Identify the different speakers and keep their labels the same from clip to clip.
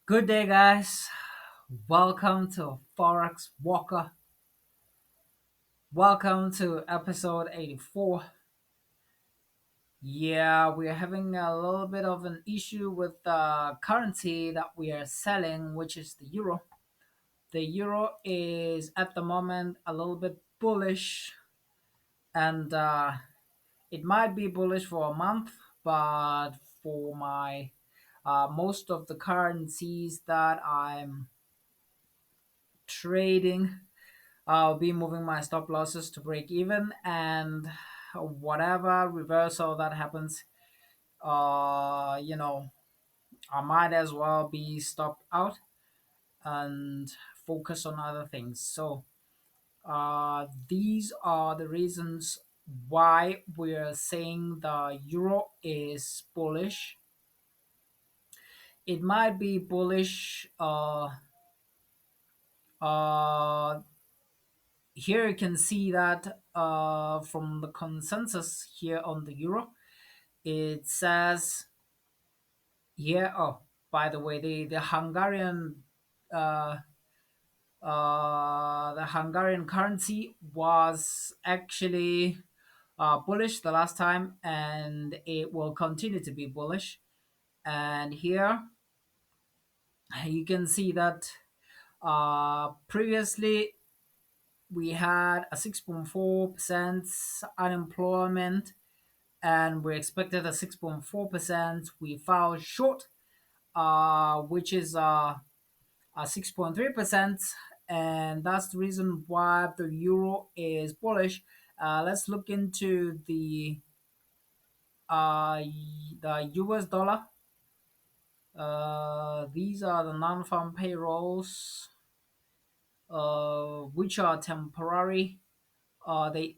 Speaker 1: Good day, guys. Welcome to Forex Walker. Welcome to episode 84. Yeah, we're having a little bit of an issue with the currency that we are selling, which is the euro. The euro is at the moment a little bit bullish, and it might be bullish for a month, but for my most of the currencies that I'm trading, I'll be moving my stop losses to break even, and whatever reversal that happens, uh, you know, I might as well be stopped out and focus on other things. So, these are the reasons why we're saying the euro is bullish. It might be bullish. Uh, Here you can see that from the consensus here on the euro, it says here. Oh, by the way, uh, the Hungarian currency was actually bullish the last time, and it will continue to be bullish. And here you can see that previously we had a 6.4% unemployment, and we expected a 6.4%. We fell short, which is a 6.3%, and that's the reason why the euro is bullish. Let's look into uh, the US dollar. These are the non-farm payrolls, which are temporary. They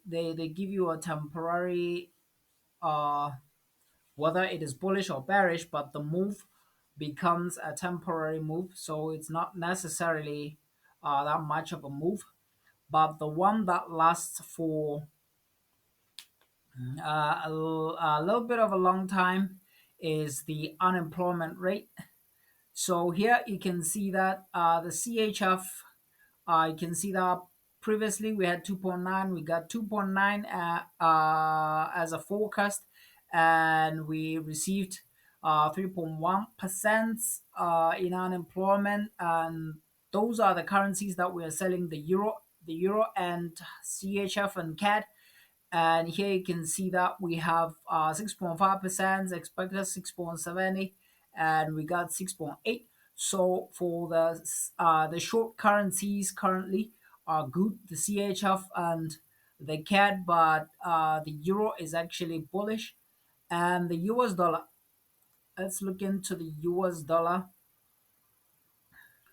Speaker 1: give you a temporary, uh, whether it is bullish or bearish, but the move becomes a temporary move, so it's not necessarily that much of a move. But the one that lasts for a little bit of a long time is the unemployment rate. So here you can see that the CHF, you can see that previously we had 2.9, we got 2.9 as a forecast, and we received 3.1% in unemployment. And those are the currencies that we are selling: the euro and CHF and CAD. And here you can see that we have 6.5%, expected 6.70, and we got 6.8. So for the short currencies currently are good, the CHF and the CAD, but the euro is actually bullish. And the US dollar, let's look into the US dollar.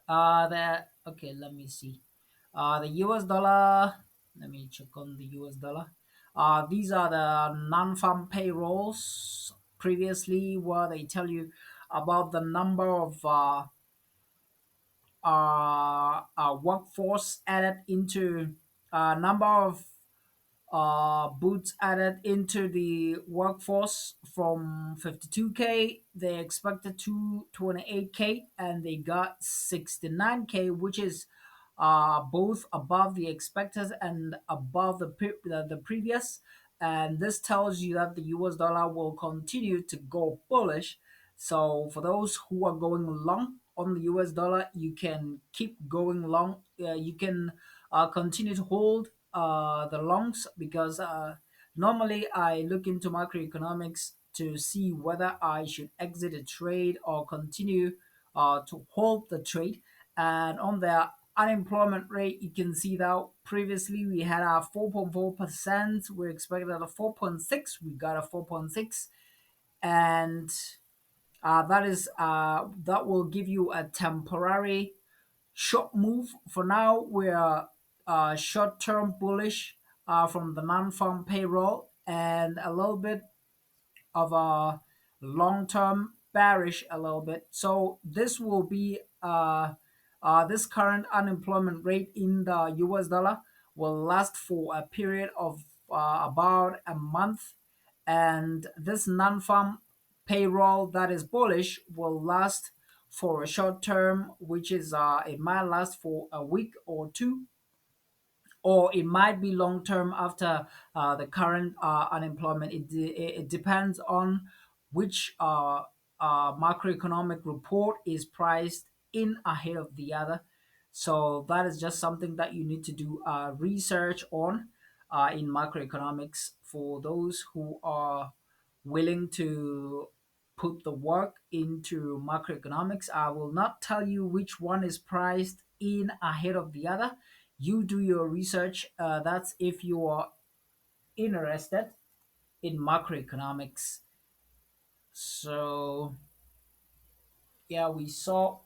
Speaker 1: Let me see. The US dollar, let me check on the US dollar. These are the non-farm payrolls previously, where they tell you about the number of workforce added into number of boots added into the workforce. From 52K, they expected to 28K, and they got 69K, which is both above the expected and above the previous. And this tells you that the US dollar will continue to go bullish. So for those who are going long on the US dollar, you can keep going long. You can continue to hold the longs, because normally I look into macroeconomics to see whether I should exit a trade or continue to hold the trade. And on the unemployment rate, you can see that previously we had a 4.4%. We expected a 4.6. We got a 4.6, and that will give you a temporary short move. For now, we're short-term bullish from the non-farm payroll, and a little bit of a long-term bearish a little bit. So this will be this current unemployment rate in the US dollar will last for a period of about a month, and this non-farm payroll that is bullish will last for a short term, which is it might last for a week or two, or it might be long term after the current unemployment. It depends on which macroeconomic report is priced in ahead of the other. So that is just something that you need to do research on in macroeconomics for those who are willing to put the work into macroeconomics. I will not tell you which one is priced in ahead of the other. You do your research. That's if you are interested in macroeconomics. So, yeah, we saw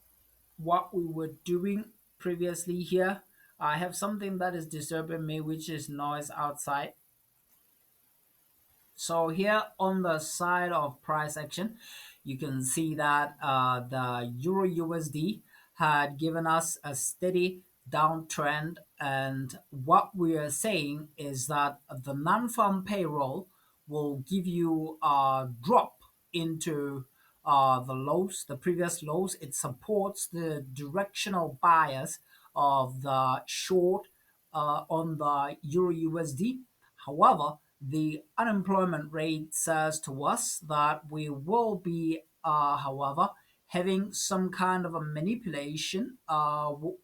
Speaker 1: what we were doing previously here. I have something that is disturbing me, which is noise outside. So here on the side of price action, you can see that the Euro USD had given us a steady downtrend, and what we are saying is that the non-farm payroll will give you a drop into the lows, the previous lows. It supports the directional bias of the short on the Euro USD. However, the unemployment rate says to us that we will be, however, having some kind of a manipulation,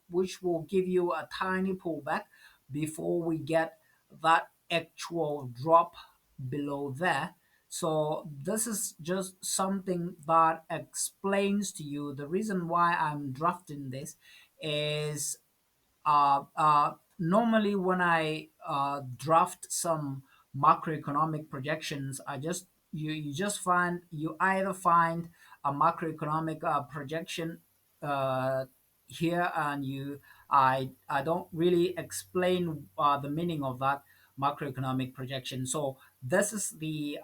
Speaker 1: which will give you a tiny pullback before we get that actual drop below there. So this is just something that explains to you the reason why I'm drafting this is normally when I draft some macroeconomic projections, you just find you either find a macroeconomic projection uh, here, and I don't really explain the meaning of that macroeconomic projection. So this is the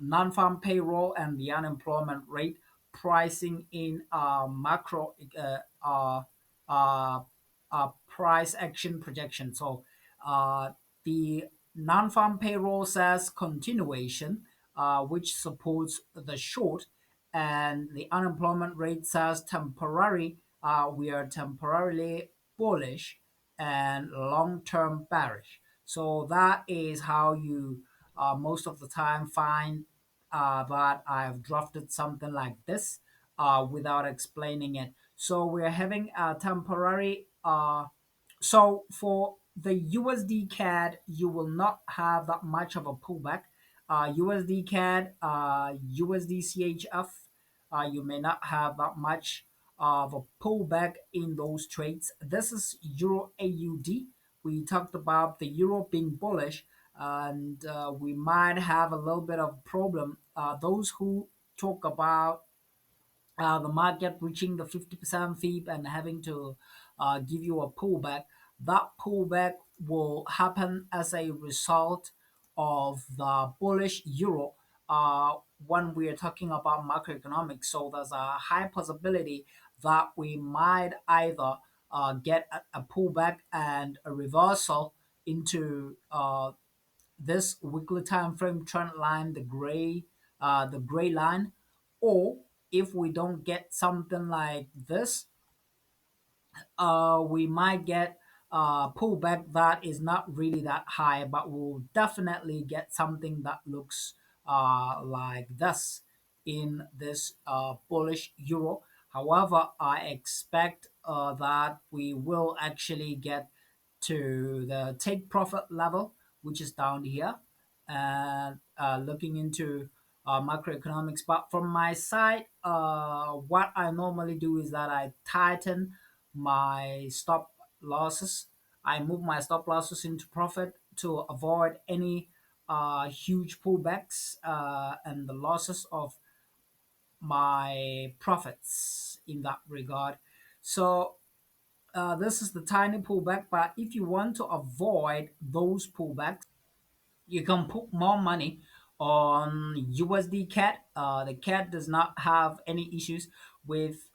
Speaker 1: non-farm payroll and the unemployment rate pricing in macro uh, price action projection. So the non-farm payroll says continuation, which supports the short, and the unemployment rate says temporary. We are temporarily bullish and long-term bearish. So that is how you most of the time find that I've drafted something like this without explaining it. So we're having a temporary. So for the USD CAD, you will not have that much of a pullback. USD CAD, USD CHF, you may not have that much of a pullback in those trades. This is Euro AUD. We talked about the euro being bullish, and we might have a little bit of problem. Those who talk about the market reaching the 50% fib and having to give you a pullback, that pullback will happen as a result of the bullish euro when we are talking about macroeconomics. So there's a high possibility that we might either get a pullback and a reversal into this weekly time frame trend line, the gray line, or if we don't get something like this, we might get a pullback that is not really that high, but we'll definitely get something that looks like this in this bullish euro. However, I expect that we will actually get to the take profit level, which is down here, and looking into macroeconomics. But from my side, what I normally do is that I tighten my stop losses. I move my stop losses into profit to avoid any huge pullbacks and the losses of my profits in that regard. So this is the tiny pullback, but if you want to avoid those pullbacks, you can put more money on USD CAD. The CAD does not have any issues with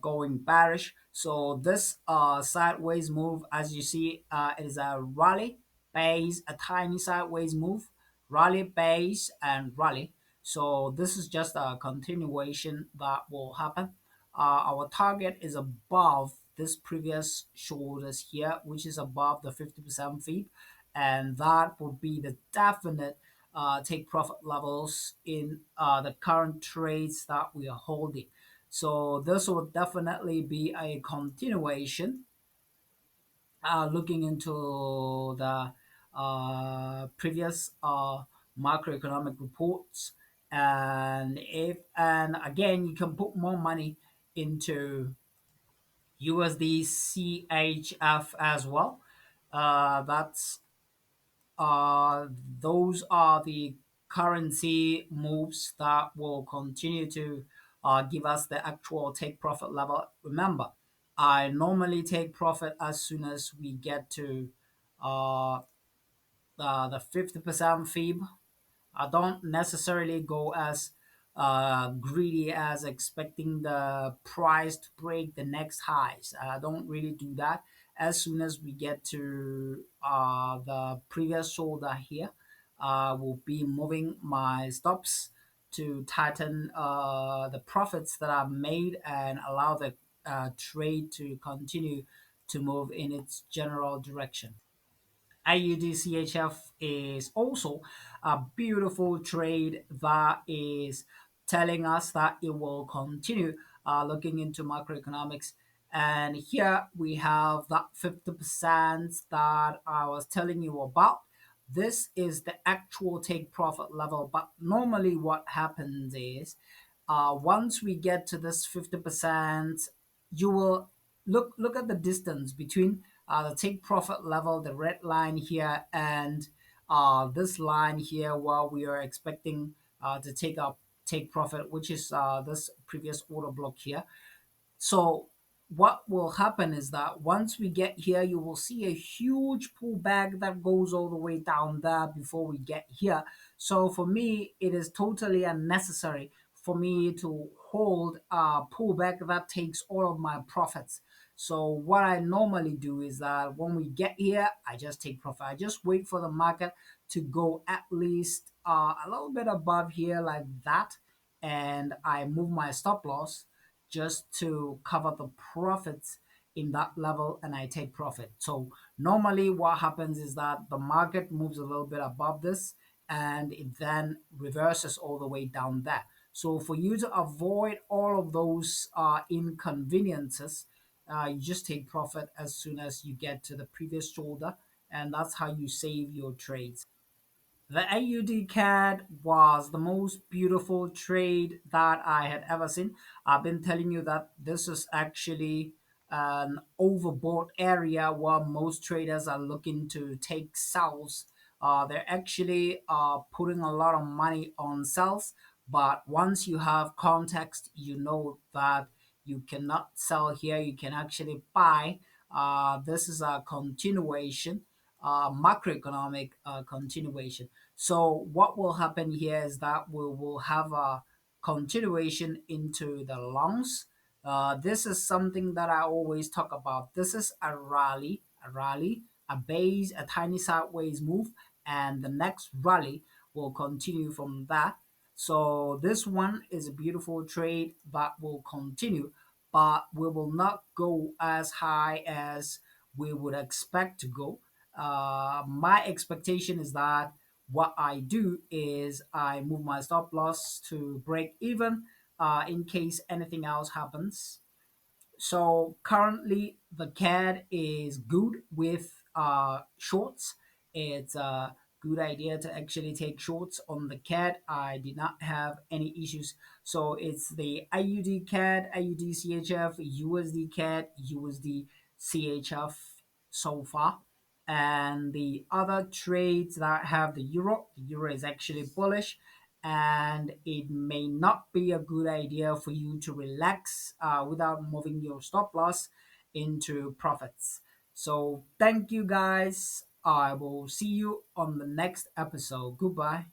Speaker 1: going bearish. So this sideways move, as you see, is a rally base, a tiny sideways move, rally base and rally. So this is just a continuation that will happen. our target is above this previous shoulders here, which is above the 50% fib, and that would be the definite take profit levels in the current trades that we are holding. So this will definitely be a continuation, looking into the previous macroeconomic reports, and again you can put more money into USD CHF as well. That's those are the currency moves that will continue to give us the actual take profit level. Remember, I normally take profit as soon as we get to uh, the 50% fib. I don't necessarily go as greedy as expecting the price to break the next highs. I don't really do that. As soon as we get to the previous shoulder here, I will be moving my stops to tighten the profits that I've made and allow the trade to continue to move in its general direction. AUDCHF is also a beautiful trade that is telling us that it will continue looking into macroeconomics. And here we have that 50% that I was telling you about. This is the actual take profit level. But normally, what happens is once we get to this 50%, you will look at the distance between the take profit level, the red line here, and this line here, where we are expecting to take profit, which is this previous order block here. So what will happen is that once we get here, you will see a huge pullback that goes all the way down there before we get here. So for me, it is totally unnecessary for me to hold a pullback that takes all of my profits. So what I normally do is that when we get here, I just take profit. I just wait for the market to go at least a little bit above here like that, and I move my stop loss just to cover the profits in that level, and I take profit. So normally what happens is that the market moves a little bit above this and it then reverses all the way down there. So for you to avoid all of those inconveniences, you just take profit as soon as you get to the previous shoulder, and that's how you save your trades. The AUD CAD was the most beautiful trade that I had ever seen. I've been telling you that this is actually an overbought area where most traders are looking to take sells. They're actually putting a lot of money on sells, but once you have context, you know that you cannot sell here. You can actually buy. This is a continuation, macroeconomic continuation. So what will happen here is that we will have a continuation into the longs. This is something that I always talk about. This is a rally, a base, a tiny sideways move, and the next rally will continue from that. So this one is a beautiful trade that will continue, but we will not go as high as we would expect to go. My expectation is that what I do is I move my stop loss to break even in case anything else happens. So currently the CAD is good with shorts. It's a good idea to actually take shorts on the CAD. I did not have any issues. So it's the IUD CAD, IUD CHF, USD CAD, USD CHF so far. And the other trades that have the euro is actually bullish, and it may not be a good idea for you to relax without moving your stop loss into profits. So, thank you guys. I will see you on the next episode. Goodbye.